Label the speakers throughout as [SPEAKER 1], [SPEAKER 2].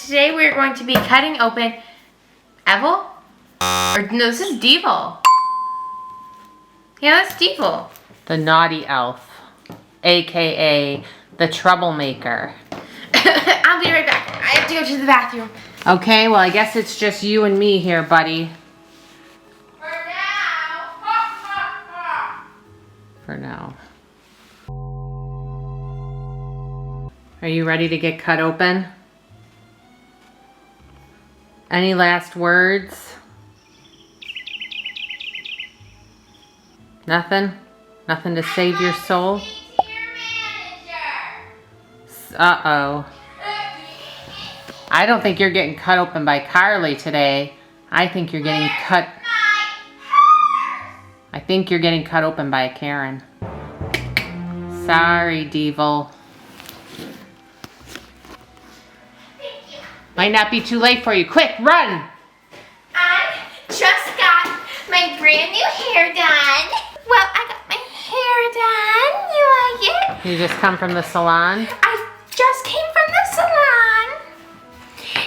[SPEAKER 1] today we're going to be cutting open Evel? Or no, this is Devil. Yeah, that's Devil.
[SPEAKER 2] The naughty elf, aka the troublemaker.
[SPEAKER 1] I'll be right back. I have to go to the bathroom.
[SPEAKER 2] Okay, well I guess it's just you and me here, buddy.
[SPEAKER 1] For now.
[SPEAKER 2] For now. Are you ready to get cut open? Any last words? Nothing? Nothing to save your soul? Uh-oh. I don't think you're getting cut open by Carlie today. I think you're getting cut... I think you're getting cut open by a Karen. Sorry, Devil. Might not be too late for you. Quick, run!
[SPEAKER 1] I just got my brand new hair done. Well, I got my hair done. You like it?
[SPEAKER 2] You just come from the salon?
[SPEAKER 1] I just came from the salon.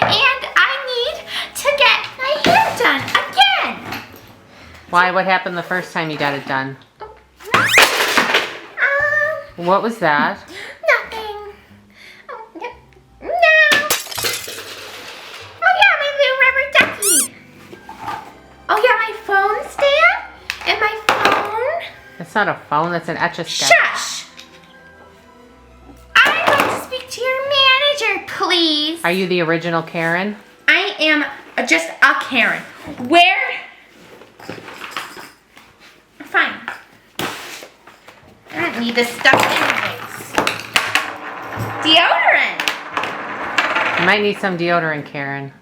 [SPEAKER 1] And I need to get my hair done again.
[SPEAKER 2] Why? What happened the first time you got it done? What was that?
[SPEAKER 1] Nothing. Oh, yep. No. Oh yeah, my little rubber ducky. Oh yeah, my phone stand and my phone.
[SPEAKER 2] It's not a phone, that's an Etch-a-Sketch.
[SPEAKER 1] Shush! I'd like to speak to your manager, please.
[SPEAKER 2] Are you the original Karen?
[SPEAKER 1] I am just a Karen. Where? Fine. I don't need this stuff anyways. Deodorant.
[SPEAKER 2] You might need some deodorant, Karen.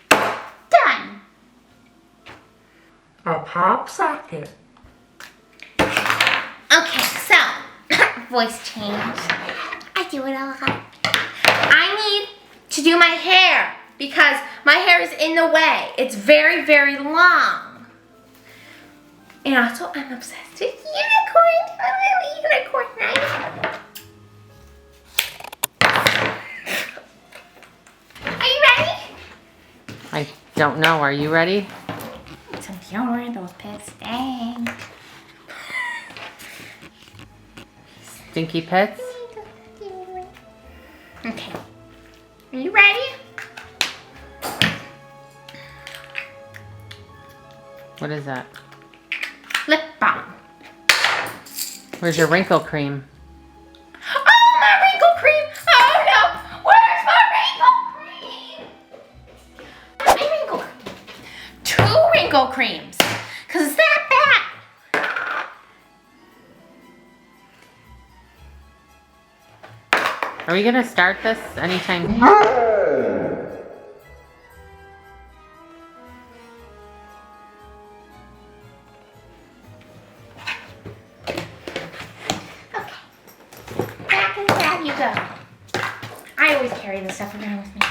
[SPEAKER 1] Done.
[SPEAKER 3] A pop socket.
[SPEAKER 1] Okay, so voice change. I do it a lot. I need to do my hair because my hair is in the way. It's very, very long. And also, I'm obsessed with unicorns. I'm a little unicorn, right? Are you ready?
[SPEAKER 2] I don't know. Are you ready?
[SPEAKER 1] Some deodorant, those pits stink.
[SPEAKER 2] Stinky pits?
[SPEAKER 1] Okay. Are you ready?
[SPEAKER 2] What is that?
[SPEAKER 1] Lip balm.
[SPEAKER 2] Where's your wrinkle cream?
[SPEAKER 1] Oh, my wrinkle cream! Oh no! Where's my wrinkle cream? My wrinkle cream. 2 wrinkle creams. Cause it's that bad.
[SPEAKER 2] Are we gonna start this anytime?
[SPEAKER 1] Back and back you go. I always carry this stuff around with me.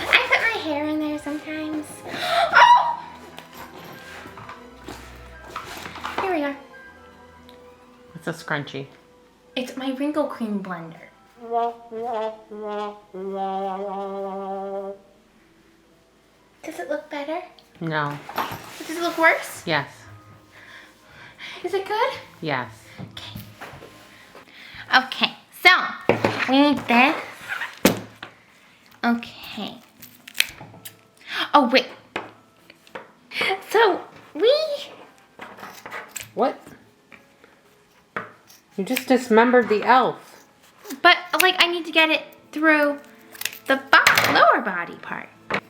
[SPEAKER 1] I put my hair in there sometimes. Oh! Here we are.
[SPEAKER 2] It's a scrunchie.
[SPEAKER 1] It's my wrinkle cream blender. Does it look better?
[SPEAKER 2] No.
[SPEAKER 1] Does it look worse?
[SPEAKER 2] Yes.
[SPEAKER 1] Is it good?
[SPEAKER 2] Yes.
[SPEAKER 1] Okay, so we need this. Okay. Oh, wait. So we...
[SPEAKER 2] What? You just dismembered the elf.
[SPEAKER 1] But, like, I need to get it through the lower body part.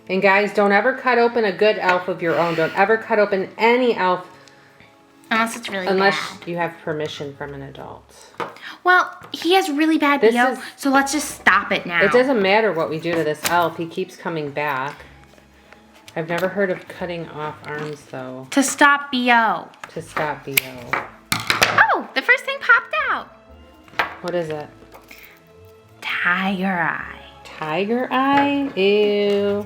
[SPEAKER 2] And guys, don't ever cut open a good elf of your own. Don't ever cut open any elf
[SPEAKER 1] Unless it's really
[SPEAKER 2] unless
[SPEAKER 1] bad.
[SPEAKER 2] you have permission from an adult.
[SPEAKER 1] Well, he has really bad
[SPEAKER 2] This
[SPEAKER 1] BO,
[SPEAKER 2] is-
[SPEAKER 1] so let's just stop it now.
[SPEAKER 2] It doesn't matter what we do to this elf. He keeps coming back. I've never heard of cutting off arms, though,
[SPEAKER 1] To stop BO.
[SPEAKER 2] to stop BO.
[SPEAKER 1] Oh, the first thing popped out.
[SPEAKER 2] What is it?
[SPEAKER 1] Tiger eye.
[SPEAKER 2] Tiger eye? Ew.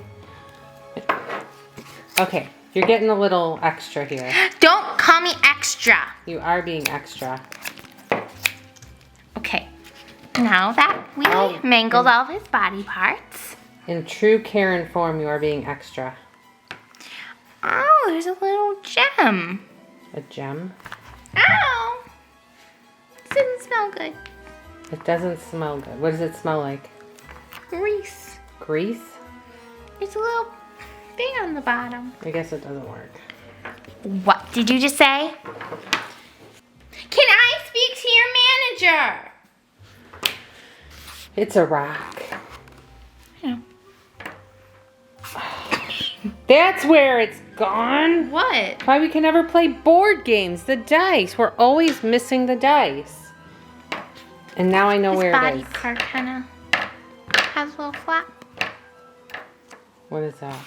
[SPEAKER 2] Okay, You're getting a little extra here.
[SPEAKER 1] Don't call me extra.
[SPEAKER 2] You are being extra.
[SPEAKER 1] Okay. Now that we mangled all of his body parts.
[SPEAKER 2] In true Karen form, you are being extra.
[SPEAKER 1] Oh, there's a little gem.
[SPEAKER 2] A gem?
[SPEAKER 1] Ow! This doesn't smell good.
[SPEAKER 2] It doesn't smell good. What does it smell like?
[SPEAKER 1] Grease.
[SPEAKER 2] Grease?
[SPEAKER 1] There's a little thing on the bottom.
[SPEAKER 2] I guess it doesn't work.
[SPEAKER 1] What did you just say? Can I speak to your manager?
[SPEAKER 2] It's a rock.
[SPEAKER 1] Yeah.
[SPEAKER 2] That's where it's gone.
[SPEAKER 1] What?
[SPEAKER 2] Why we can never play board games. The dice. We're always missing the dice. And now I know where it is.
[SPEAKER 1] His body part kind of has a little flap.
[SPEAKER 2] What is that?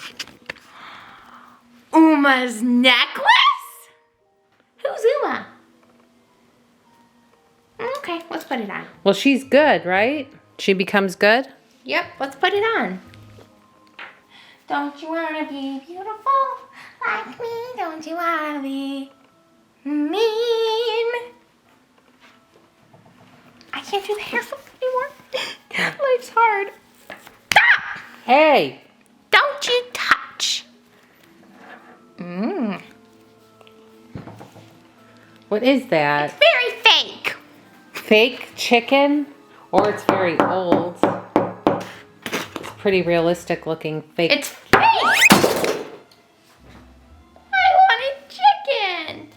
[SPEAKER 1] Uma's necklace? Who's Uma? Okay, let's put it on.
[SPEAKER 2] Well, she's good, right? She becomes good?
[SPEAKER 1] Yep, let's put it on. Don't you want to be beautiful like me? Don't you want to be mean? I can't do the hair flip anymore. Life's hard. Stop!
[SPEAKER 2] Hey!
[SPEAKER 1] Don't you touch. Mmm.
[SPEAKER 2] What is that?
[SPEAKER 1] It's very fake.
[SPEAKER 2] Fake chicken? Or it's very old. It's pretty realistic looking fake.
[SPEAKER 1] It's fake. I wanted chicken.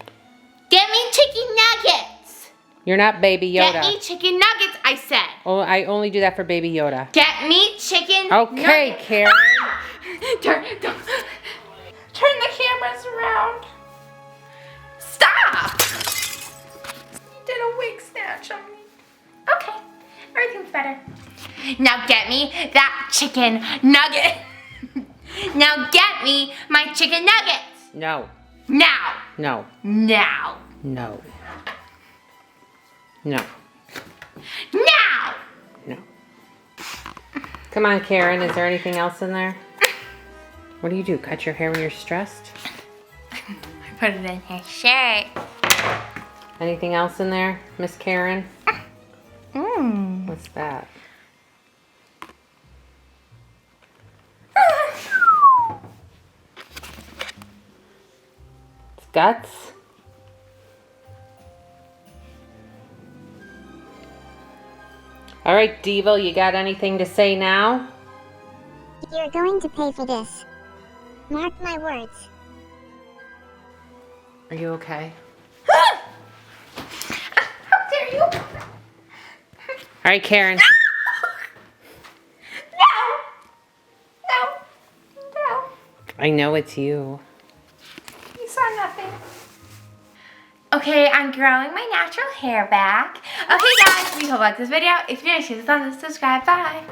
[SPEAKER 1] Get me chicken nuggets.
[SPEAKER 2] You're not Baby Yoda.
[SPEAKER 1] Get me chicken nuggets, I said.
[SPEAKER 2] Oh, I only do that for Baby Yoda.
[SPEAKER 1] Get me chicken
[SPEAKER 2] Okay,
[SPEAKER 1] nuggets.
[SPEAKER 2] Karen.
[SPEAKER 1] Turn the cameras around. Stop. You did a wig snatch on me. Okay, everything's better. Now get me that chicken nugget. Now get me my chicken nuggets.
[SPEAKER 2] No.
[SPEAKER 1] Now.
[SPEAKER 2] No.
[SPEAKER 1] Now.
[SPEAKER 2] No. No.
[SPEAKER 1] Now.
[SPEAKER 2] No. Come on, Karen. Is there anything else in there? What do you do? Cut your hair when you're stressed?
[SPEAKER 1] I put it in his shirt.
[SPEAKER 2] Anything else in there, Miss Karen?
[SPEAKER 1] Mmm.
[SPEAKER 2] What's that? It's guts. All right, Devil, you got anything to say now?
[SPEAKER 3] You're going to pay for this. Mark my words.
[SPEAKER 2] Are you okay?
[SPEAKER 1] How dare you?
[SPEAKER 2] All right, Karen.
[SPEAKER 1] No.
[SPEAKER 2] I know it's you.
[SPEAKER 1] You saw nothing. Okay, I'm growing my natural hair back. Okay, guys, we hope you liked this video. If you did, hit the thumbs up, subscribe. Bye.